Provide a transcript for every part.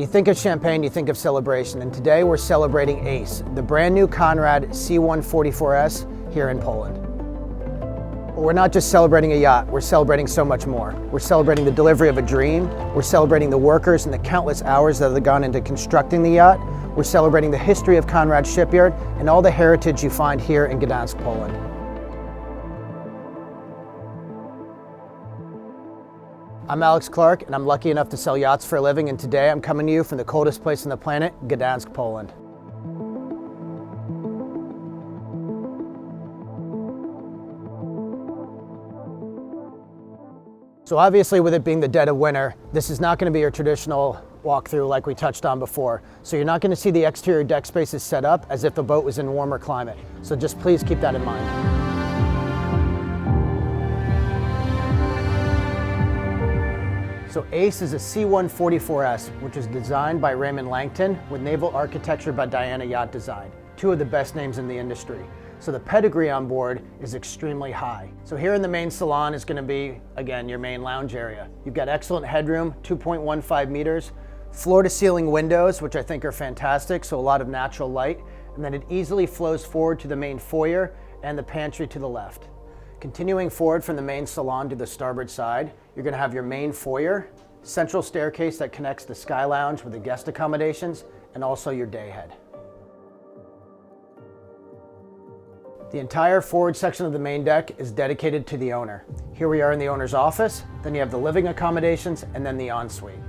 you think of champagne, you think of celebration, and today we're celebrating Ace, the brand new Conrad C144S here in Poland. But we're not just celebrating a yacht, we're celebrating so much more. We're celebrating the delivery of a dream, we're celebrating the workers and the countless hours that have gone into constructing the yacht, we're celebrating the history of Conrad Shipyard and all the heritage you find here in Gdańsk, Poland. I'm Alex Clarke, and I'm lucky enough to sell yachts for a living, and today I'm coming to you from the coldest place on the planet, Gdańsk, Poland. So obviously, with it being the dead of winter, this is not going to be your traditional walkthrough like we touched on before. So you're not going to see the exterior deck spaces set up as if the boat was in warmer climate. So just please keep that in mind. So Ace is a C144S, which is designed by Reymond Langton with naval architecture by Diana Yacht Design, two of the best names in the industry. So the pedigree on board is extremely high. So here in the main salon is going to be, again, your main lounge area. You've got excellent headroom, 2.15 meters, floor to ceiling windows, which I think are fantastic, so a lot of natural light, and then it easily flows forward to the main foyer and the pantry to the left. Continuing forward from the main salon to the starboard side, you're going to have your main foyer, central staircase that connects the sky lounge with the guest accommodations, and also your day head. The entire forward section of the main deck is dedicated to the owner. Here we are in the owner's office, then you have the living accommodations, and then the ensuite.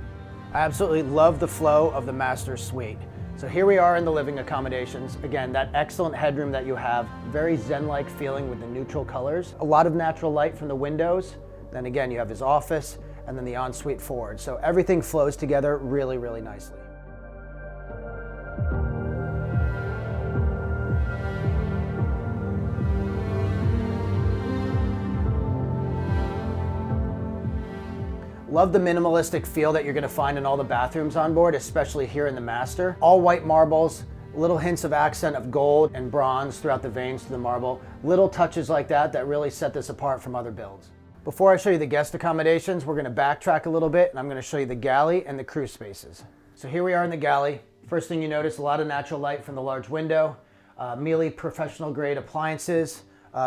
I absolutely love the flow of the master suite. So here we are in the living accommodations. Again, that excellent headroom that you have, very zen-like feeling with the neutral colors. A lot of natural light from the windows. Then again, you have his office and then the ensuite forward. So everything flows together really, really nicely. Love the minimalistic feel that you're going to find in all the bathrooms on board, especially here in the master. All white marbles, little hints of accent of gold and bronze throughout the veins to the marble. Little touches like that that really set this apart from other builds. Before I show you the guest accommodations, we're going to backtrack a little bit and I'm going to show you the galley and the crew spaces. So here we are in the galley. First thing you notice, a lot of natural light from the large window, Miele professional grade appliances,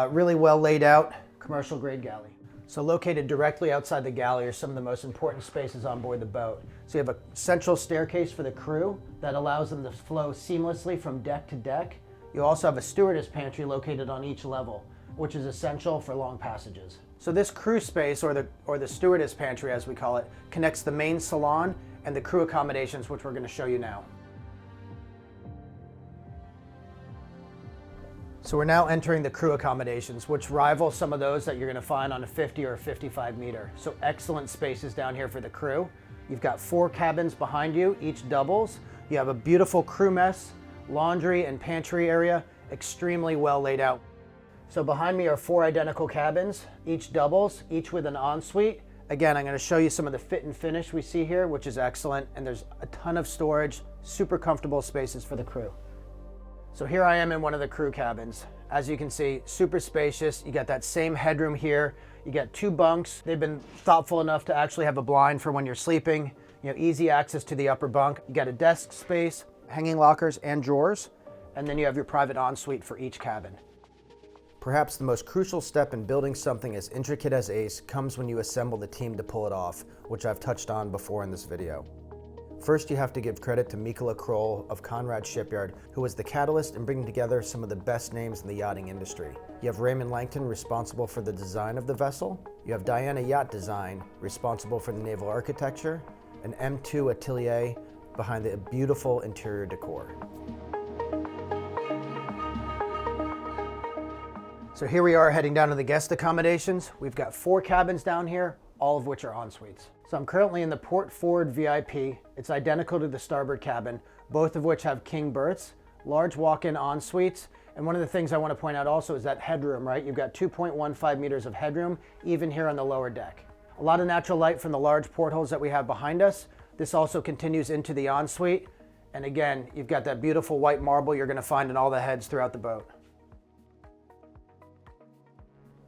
really well laid out commercial grade galley. So located directly outside the galley are some of the most important spaces on board the boat. So you have a central staircase for the crew that allows them to flow seamlessly from deck to deck. You also have a stewardess pantry located on each level, which is essential for long passages. So this crew space, or the stewardess pantry as we call it, connects the main salon and the crew accommodations, which we're going to show you now. So we're now entering the crew accommodations, which rival some of those that you're going to find on a 50 or 55 meter. So excellent spaces down here for the crew. You've got 4 cabins behind you, each doubles. You have a beautiful crew mess, laundry and pantry area, extremely well laid out. So behind me are 4 identical cabins, each doubles, each with an ensuite. Again, I'm going to show you some of the fit and finish we see here, which is excellent. And there's a ton of storage, super comfortable spaces for the crew. So here I am in one of the crew cabins. As you can see, super spacious. You got that same headroom here. You got 2 bunks. They've been thoughtful enough to actually have a blind for when you're sleeping. You know, easy access to the upper bunk. You got a desk space, hanging lockers and drawers, and then you have your private ensuite for each cabin. Perhaps the most crucial step in building something as intricate as Ace comes when you assemble the team to pull it off, which I've touched on before in this video. First, you have to give credit to Mikola Kroll of Conrad Shipyard, who was the catalyst in bringing together some of the best names in the yachting industry. You have Reymond Langton, responsible for the design of the vessel. You have Diana Yacht Design, responsible for the naval architecture, and M2 Atelier behind the beautiful interior decor. So here we are heading down to the guest accommodations. We've got 4 cabins down here, all of which are en-suites. So I'm currently in the port forward VIP. It's identical to the starboard cabin, both of which have king berths, large walk-in en-suites. And one of the things I want to point out also is that headroom, right? You've got 2.15 meters of headroom, even here on the lower deck. A lot of natural light from the large portholes that we have behind us. This also continues into the ensuite. And again, you've got that beautiful white marble you're going to find in all the heads throughout the boat.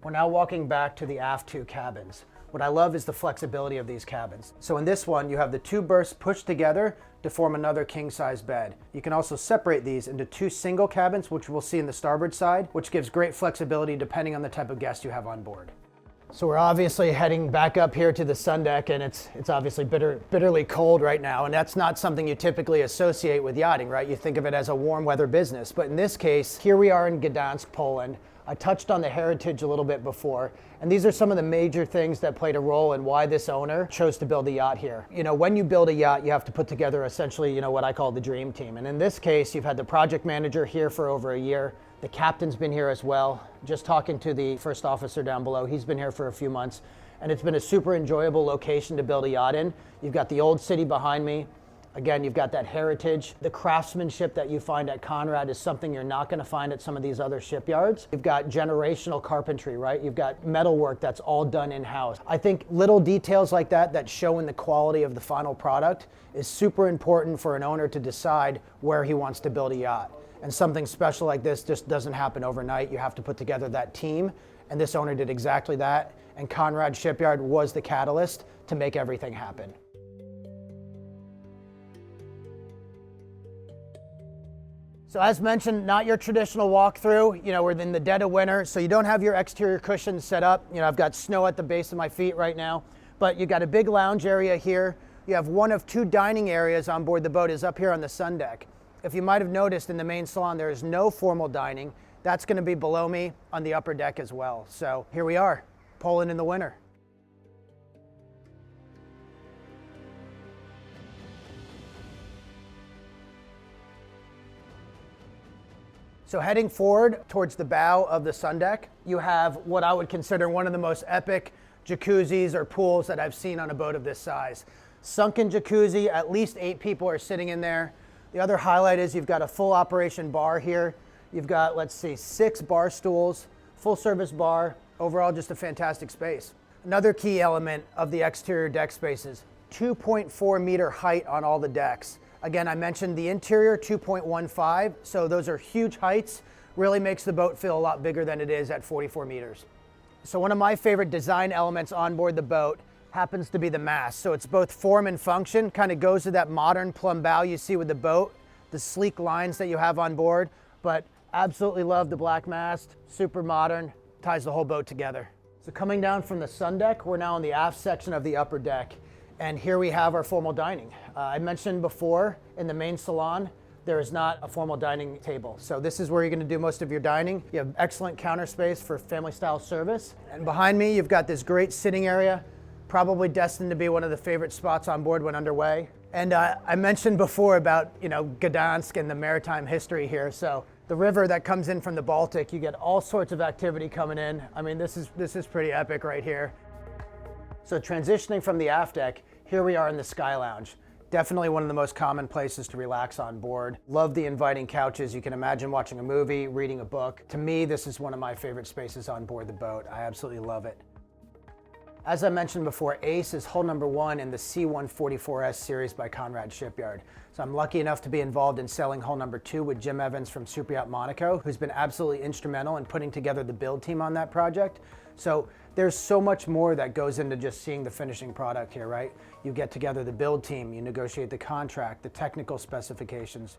We're now walking back to the aft 2 cabins. What I love is the flexibility of these cabins. So in this one, you have the 2 berths pushed together to form another king-size bed. You can also separate these into 2 single cabins, which we'll see in the starboard side, which gives great flexibility depending on the type of guest you have on board. So we're obviously heading back up here to the sun deck, and it's obviously bitterly cold right now, and that's not something you typically associate with yachting, right? You think of it as a warm weather business, but in this case, here we are in Gdańsk, Poland. I touched on the heritage a little bit before, and these are some of the major things that played a role in why this owner chose to build a yacht here. You know, when you build a yacht, you have to put together essentially, you know, what I call the dream team. And in this case, you've had the project manager here for over a year. The captain's been here as well. Just talking to the first officer down below, he's been here for a few months, and it's been a super enjoyable location to build a yacht in. You've got the old city behind me. Again, you've got that heritage. The craftsmanship that you find at Conrad is something you're not going to find at some of these other shipyards. You've got generational carpentry, right? You've got metalwork that's all done in-house. I think little details like that show in the quality of the final product is super important for an owner to decide where he wants to build a yacht. And something special like this just doesn't happen overnight. You have to put together that team, and this owner did exactly that. And Conrad Shipyard was the catalyst to make everything happen. So as mentioned, not your traditional walkthrough. You know, we're in the dead of winter, so you don't have your exterior cushions set up. You know, I've got snow at the base of my feet right now, but you got a big lounge area here. You have one of 2 dining areas on board the boat is up here on the sun deck. If you might have noticed in the main salon, there is no formal dining. That's going to be below me on the upper deck as well. So here we are, Poland in the winter. So heading forward towards the bow of the sun deck, you have what I would consider one of the most epic jacuzzis or pools that I've seen on a boat of this size. Sunken jacuzzi, at least 8 people are sitting in there. The other highlight is you've got a full operation bar here. You've got, let's see, 6 bar stools, full service bar. Overall, just a fantastic space. Another key element of the exterior deck spaces, 2.4 meter height on all the decks. Again, I mentioned the interior 2.15, so those are huge heights. Really makes the boat feel a lot bigger than it is at 44 meters. So one of my favorite design elements on board the boat happens to be the mast. So it's both form and function, kind of goes to that modern plumb bow you see with the boat, the sleek lines that you have on board, but absolutely love the black mast, super modern, ties the whole boat together. So coming down from the sun deck, we're now in the aft section of the upper deck. And here we have our formal dining. I mentioned before in the main salon, there is not a formal dining table. So this is where you're gonna do most of your dining. You have excellent counter space for family style service. And behind me, you've got this great sitting area, probably destined to be one of the favorite spots on board when underway. And I mentioned before about, you know, Gdańsk and the maritime history here. So the river that comes in from the Baltic, you get all sorts of activity coming in. I mean, this is pretty epic right here. So transitioning from the aft deck, here we are in the Sky Lounge. Definitely one of the most common places to relax on board. Love the inviting couches. You can imagine watching a movie, reading a book. To me, this is one of my favorite spaces on board the boat. I absolutely love it. As I mentioned before, Ace is hull number 1 in the C144S series by Conrad Shipyard. So I'm lucky enough to be involved in selling hull number 2 with Jim Evans from Superyacht Monaco, who's been absolutely instrumental in putting together the build team on that project. So there's so much more that goes into just seeing the finishing product here, right? You get together the build team, you negotiate the contract, the technical specifications.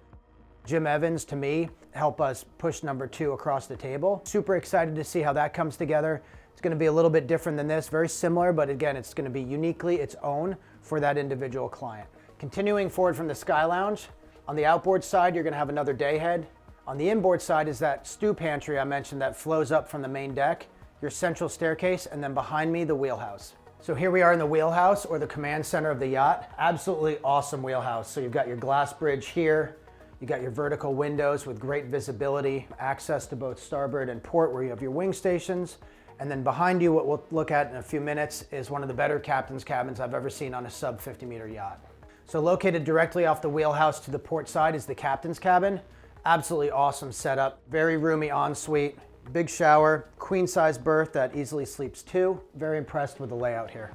Jim Evans, to me, helped us push number 2 across the table. Super excited to see how that comes together. It's going to be a little bit different than this, very similar, but again, it's going to be uniquely its own for that individual client. Continuing forward from the Sky Lounge, on the outboard side, you're going to have another day head. On the inboard side is that stew pantry I mentioned that flows up from the main deck, your central staircase, and then behind me, the wheelhouse. So here we are in the wheelhouse, or the command center of the yacht. Absolutely awesome wheelhouse. So you've got your glass bridge here, you got your vertical windows with great visibility, access to both starboard and port where you have your wing stations. And then behind you, what we'll look at in a few minutes is one of the better captain's cabins I've ever seen on a sub 50 meter yacht. So located directly off the wheelhouse to the port side is the captain's cabin. Absolutely awesome setup, very roomy ensuite, big shower, queen size berth that easily sleeps 2. Very impressed with the layout here.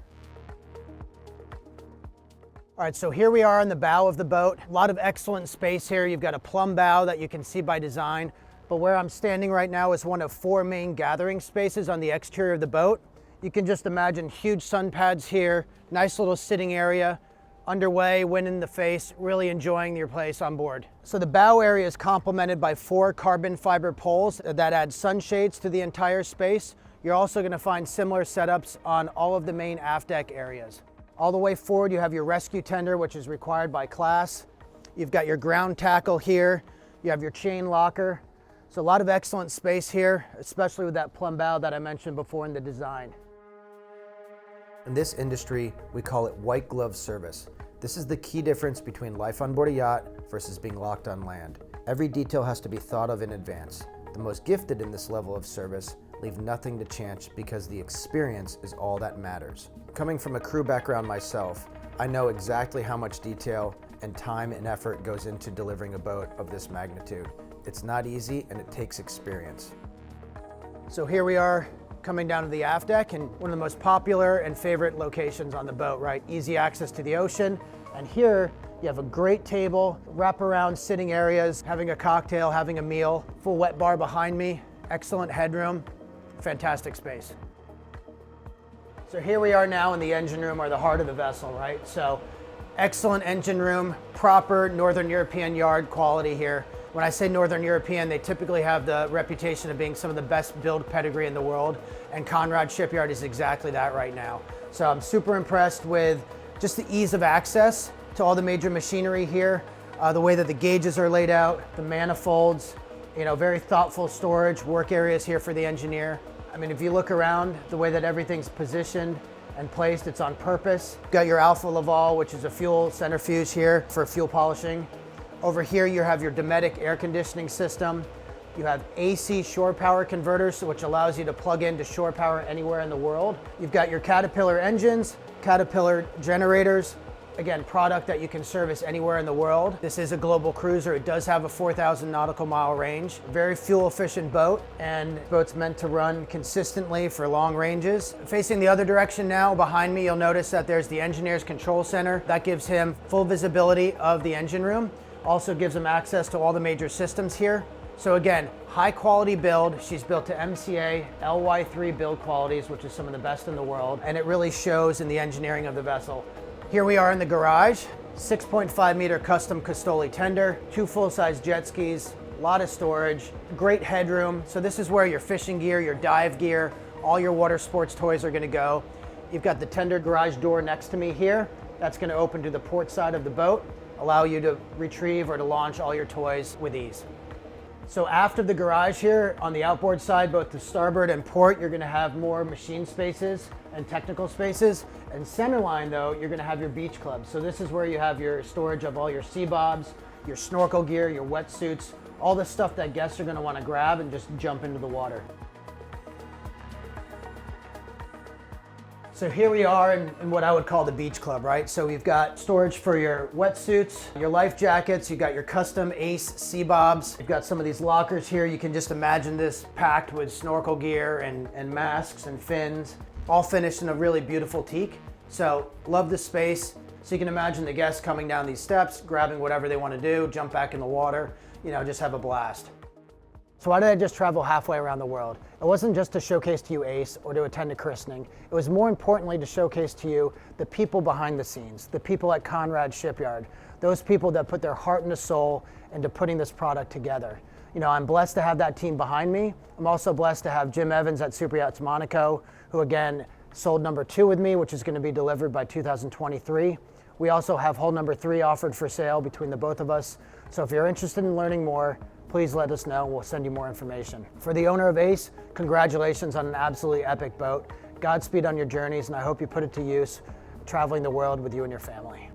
All right, so here we are on the bow of the boat. A lot of excellent space here. You've got a plumb bow that you can see by design. But where I'm standing right now is one of 4 main gathering spaces on the exterior of the boat. You can just imagine huge sun pads here, nice little sitting area, underway, wind in the face, really enjoying your place on board. So the bow area is complemented by 4 carbon fiber poles that add sunshades to the entire space. You're also going to find similar setups on all of the main aft deck areas. All the way forward, you have your rescue tender, which is required by class. You've got your ground tackle here. You have your chain locker. So a lot of excellent space here, especially with that plumb bow that I mentioned before in the design. In this industry, we call it white glove service. This is the key difference between life on board a yacht versus being locked on land. Every detail has to be thought of in advance. The most gifted in this level of service leave nothing to chance because the experience is all that matters. Coming from a crew background myself, I know exactly how much detail and time and effort goes into delivering a boat of this magnitude. It's not easy and it takes experience. So here we are coming down to the aft deck, and one of the most popular and favorite locations on the boat, right? Easy access to the ocean. And here you have a great table, wraparound sitting areas, having a cocktail, having a meal, full wet bar behind me, excellent headroom, fantastic space. So here we are now in the engine room, or the heart of the vessel, right? So excellent engine room, proper Northern European yard quality here. When I say Northern European, they typically have the reputation of being some of the best build pedigree in the world, and Conrad Shipyard is exactly that right now. So I'm super impressed with just the ease of access to all the major machinery here, the way that the gauges are laid out, the manifolds, very thoughtful storage, work areas here for the engineer. I mean, if you look around, the way that everything's positioned and placed, it's on purpose. You've got your Alpha Laval, which is a fuel centrifuge here for fuel polishing. Over here, you have your Dometic air conditioning system. You have AC shore power converters, which allows you to plug into shore power anywhere in the world. You've got your Caterpillar engines, Caterpillar generators. Again, product that you can service anywhere in the world. This is a global cruiser. It does have a 4,000 nautical mile range. Very fuel efficient boat, and the boat's meant to run consistently for long ranges. Facing the other direction now, behind me, you'll notice that there's the engineer's control center. That gives him full visibility of the engine room. Also gives him access to all the major systems here. So again, high quality build. She's built to MCA LY3 build qualities, which is some of the best in the world, and it really shows in the engineering of the vessel. Here we are in the garage, 6.5 meter custom Costoli tender, 2 full-size jet skis, a lot of storage, great headroom. So this is where your fishing gear, your dive gear, all your water sports toys are gonna go. You've got the tender garage door next to me here. That's gonna open to the port side of the boat, allow you to retrieve or to launch all your toys with ease. So aft of the garage here, on the outboard side, both the starboard and port, you're gonna have more machine spaces and technical spaces. And centerline though, you're gonna have your beach club. So this is where you have your storage of all your sea bobs, your snorkel gear, your wetsuits, all the stuff that guests are gonna wanna grab and just jump into the water. So here we are in what I would call the beach club, right? So we've got storage for your wetsuits, your life jackets, you've got your custom Ace sea bobs. You've got some of these lockers here. You can just imagine this packed with snorkel gear and masks and fins, all finished in a really beautiful teak. So love the space. So you can imagine the guests coming down these steps, grabbing whatever they want to do, jump back in the water, just have a blast. So why did I just travel halfway around the world? It wasn't just to showcase to you Ace or to attend a christening. It was more importantly to showcase to you the people behind the scenes, the people at Conrad Shipyard, those people that put their heart and soul into putting this product together. I'm blessed to have that team behind me. I'm also blessed to have Jim Evans at Superyachts Monaco, who again sold number 2 with me, which is going to be delivered by 2023. We also have hull number 3 offered for sale between the both of us. So if you're interested in learning more, please let us know. We'll send you more information. For the owner of Ace, congratulations on an absolutely epic boat. Godspeed on your journeys, and I hope you put it to use traveling the world with you and your family.